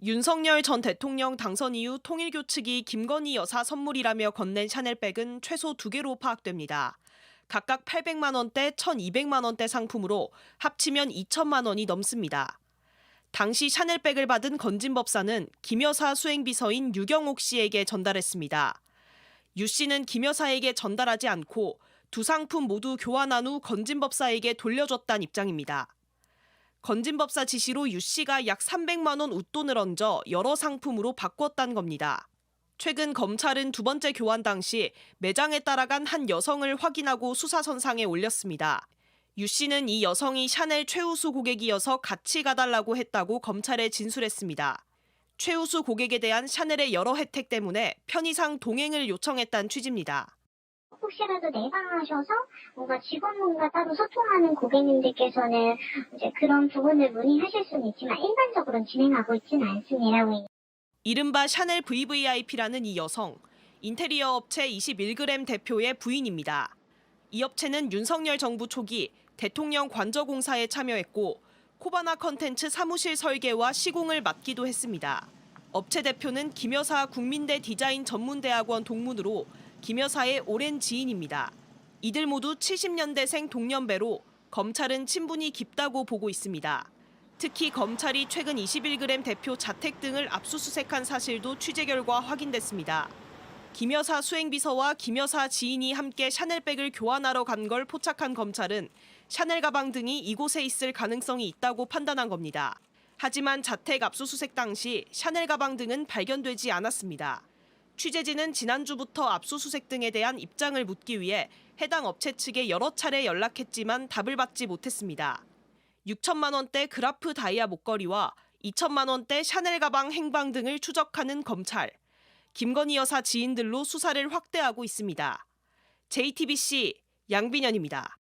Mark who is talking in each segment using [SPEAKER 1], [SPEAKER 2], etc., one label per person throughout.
[SPEAKER 1] 윤석열 전 대통령 당선 이후 통일교 측이 김건희 여사 선물이라며 건넨 샤넬백은 최소 2개로 파악됩니다. 각각 800만 원대, 1,200만 원대 상품으로 합치면 2천만 원이 넘습니다. 당시 샤넬백을 받은 건진법사는 김 여사 수행비서인 유경옥 씨에게 전달했습니다. 유 씨는 김 여사에게 전달하지 않고 두 상품 모두 교환한 후 건진법사에게 돌려줬다는 입장입니다. 건진법사 지시로 유 씨가 약 300만 원 웃돈을 얹어 여러 상품으로 바꿨다는 겁니다. 최근 검찰은 두 번째 교환 당시 매장에 따라간 한 여성을 확인하고 수사선상에 올렸습니다. 유 씨는 이 여성이 샤넬 최우수 고객이어서 같이 가달라고 했다고 검찰에 진술했습니다. 최우수 고객에 대한 샤넬의 여러 혜택 때문에 편의상 동행을 요청했다는 취지입니다.
[SPEAKER 2] 혹시라도 내방하셔서 뭔가 직원분과 따로 소통하는 고객님들께서는 이제 그런 부분을 문의하실 수는 있지만 일반적으로는 진행하고 있지는 않습니다.
[SPEAKER 1] 이른바 샤넬 VVIP라는 이 여성, 인테리어 업체 21g 대표의 부인입니다. 이 업체는 윤석열 정부 초기 대통령 관저공사에 참여했고 코바나 컨텐츠 사무실 설계와 시공을 맡기도 했습니다. 업체 대표는 김 여사 국민대 디자인 전문대학원 동문으로 김 여사의 오랜 지인입니다. 이들 모두 70년대생 동년배로 검찰은 친분이 깊다고 보고 있습니다. 특히 검찰이 최근 21g 대표 자택 등을 압수수색한 사실도 취재 결과 확인됐습니다. 김 여사 수행비서와 김 여사 지인이 함께 샤넬백을 교환하러 간 걸 포착한 검찰은 샤넬 가방 등이 이곳에 있을 가능성이 있다고 판단한 겁니다. 하지만 자택 압수수색 당시 샤넬 가방 등은 발견되지 않았습니다. 취재진은 지난주부터 압수수색 등에 대한 입장을 묻기 위해 해당 업체 측에 여러 차례 연락했지만 답을 받지 못했습니다. 6천만 원대 그라프 다이아 목걸이와 2천만 원대 샤넬 가방 행방 등을 추적하는 검찰. 김건희 여사 지인들로 수사를 확대하고 있습니다. JTBC 양빈현입니다.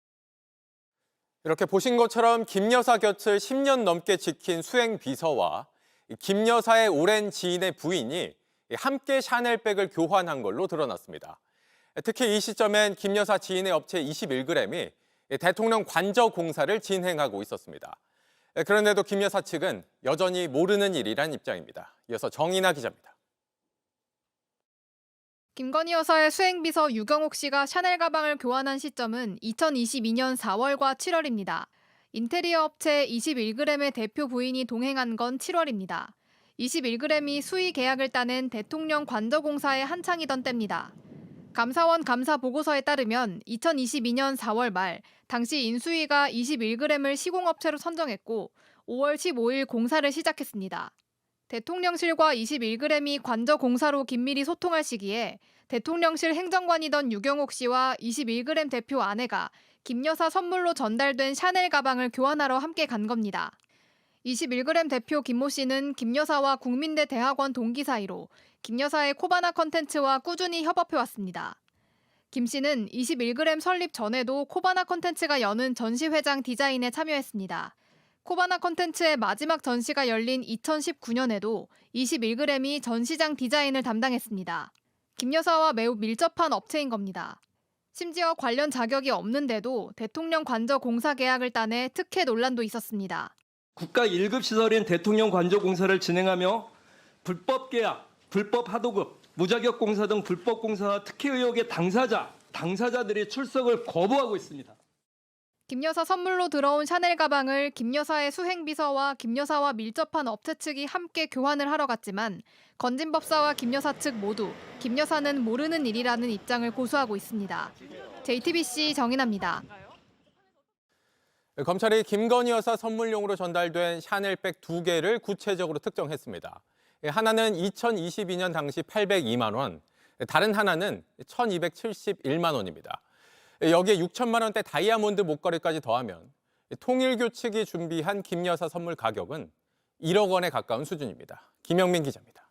[SPEAKER 3] 이렇게 보신 것처럼 김 여사 곁을 10년 넘게 지킨 수행 비서와 김 여사의 오랜 지인의 부인이 함께 샤넬백을 교환한 걸로 드러났습니다. 특히 이 시점엔 김 여사 지인의 업체 21g이 대통령 관저 공사를 진행하고 있었습니다. 그런데도 김 여사 측은 여전히 모르는 일이란 입장입니다. 이어서 정인아 기자입니다.
[SPEAKER 4] 김건희 여사의 수행비서 유경옥 씨가 샤넬 가방을 교환한 시점은 2022년 4월과 7월입니다. 인테리어 업체 21g의 대표 부인이 동행한 건 7월입니다. 21g이 수의 계약을 따낸 대통령 관저공사에 한창이던 때입니다. 감사원 감사 보고서에 따르면 2022년 4월 말 당시 인수위가 21g을 시공업체로 선정했고 5월 15일 공사를 시작했습니다. 대통령실과 21g이 관저공사로 긴밀히 소통할 시기에 대통령실 행정관이던 유경옥 씨와 21g 대표 아내가 김 여사 선물로 전달된 샤넬 가방을 교환하러 함께 간 겁니다. 21g 대표 김모 씨는 김 여사와 국민대 대학원 동기 사이로 김 여사의 코바나 컨텐츠와 꾸준히 협업해왔습니다. 김 씨는 21g 설립 전에도 코바나 컨텐츠가 여는 전시회장 디자인에 참여했습니다. 코바나 컨텐츠의 마지막 전시가 열린 2019년에도 21g이 전시장 디자인을 담당했습니다. 김 여사와 매우 밀접한 업체인 겁니다. 심지어 관련 자격이 없는데도 대통령 관저 공사 계약을 따내 특혜 논란도 있었습니다.
[SPEAKER 5] 국가 1급 시설인 대통령 관저 공사를 진행하며 불법 계약, 불법 하도급, 무자격 공사 등 불법 공사와 특혜 의혹의 당사자들이 출석을 거부하고 있습니다.
[SPEAKER 4] 김 여사 선물로 들어온 샤넬 가방을 김 여사의 수행비서와 김 여사와 밀접한 업체 측이 함께 교환을 하러 갔지만 건진법사와 김 여사 측 모두 김 여사는 모르는 일이라는 입장을 고수하고 있습니다. JTBC 정인아입니다.
[SPEAKER 3] 검찰이 김건희 여사 선물용으로 전달된 샤넬백 2개를 구체적으로 특정했습니다. 하나는 2022년 당시 802만 원, 다른 하나는 1,271만 원입니다. 여기에 6천만 원대 다이아몬드 목걸이까지 더하면 통일교 측이 준비한 김 여사 선물 가격은 1억 원에 가까운 수준입니다. 김영민 기자입니다.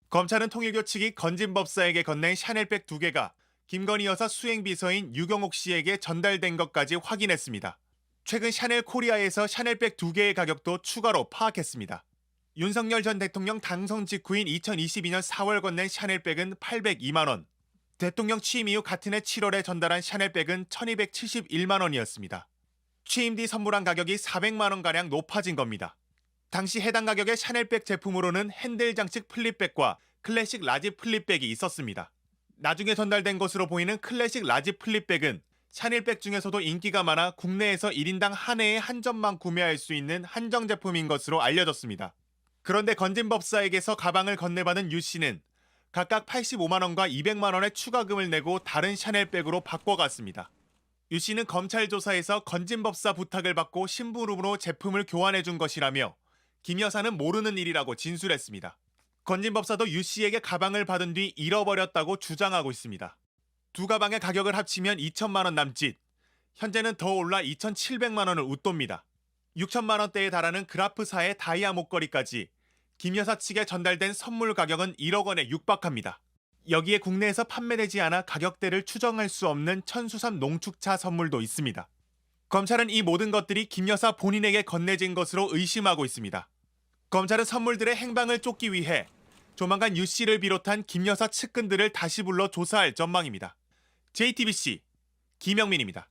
[SPEAKER 6] 검찰은 통일교 측이 건진법사에게 건넨 샤넬백 2개가 김건희 여사 수행비서인 유경옥 씨에게 전달된 것까지 확인했습니다. 최근 샤넬 코리아에서 샤넬백 2개의 가격도 추가로 파악했습니다. 윤석열 전 대통령 당선 직후인 2022년 4월 건넨 샤넬백은 802만 원. 대통령 취임 이후 같은 해 7월에 전달한 샤넬백은 1,271만 원이었습니다. 취임 뒤 선물한 가격이 400만 원가량 높아진 겁니다. 당시 해당 가격의 샤넬백 제품으로는 핸들 장식 플립백과 클래식 라지 플립백이 있었습니다. 나중에 전달된 것으로 보이는 클래식 라지 플립백은 샤넬백 중에서도 인기가 많아 국내에서 1인당 한 해에 한 점만 구매할 수 있는 한정 제품인 것으로 알려졌습니다. 그런데 건진법사에게서 가방을 건네받은 유 씨는 각각 85만 원과 200만 원의 추가금을 내고 다른 샤넬백으로 바꿔갔습니다. 유 씨는 검찰 조사에서 건진법사 부탁을 받고 심부름으로 제품을 교환해준 것이라며 김 여사는 모르는 일이라고 진술했습니다. 건진법사도 유 씨에게 가방을 받은 뒤 잃어버렸다고 주장하고 있습니다. 두 가방의 가격을 합치면 2천만 원 남짓, 현재는 더 올라 2,700만 원을 웃돕니다. 6천만 원대에 달하는 그라프사의 다이아 목걸이까지 김 여사 측에 전달된 선물 가격은 1억 원에 육박합니다. 여기에 국내에서 판매되지 않아 가격대를 추정할 수 없는 천수삼 농축차 선물도 있습니다. 검찰은 이 모든 것들이 김 여사 본인에게 건네진 것으로 의심하고 있습니다. 검찰은 선물들의 행방을 쫓기 위해 조만간 유 씨를 비롯한 김 여사 측근들을 다시 불러 조사할 전망입니다. JTBC 김영민입니다.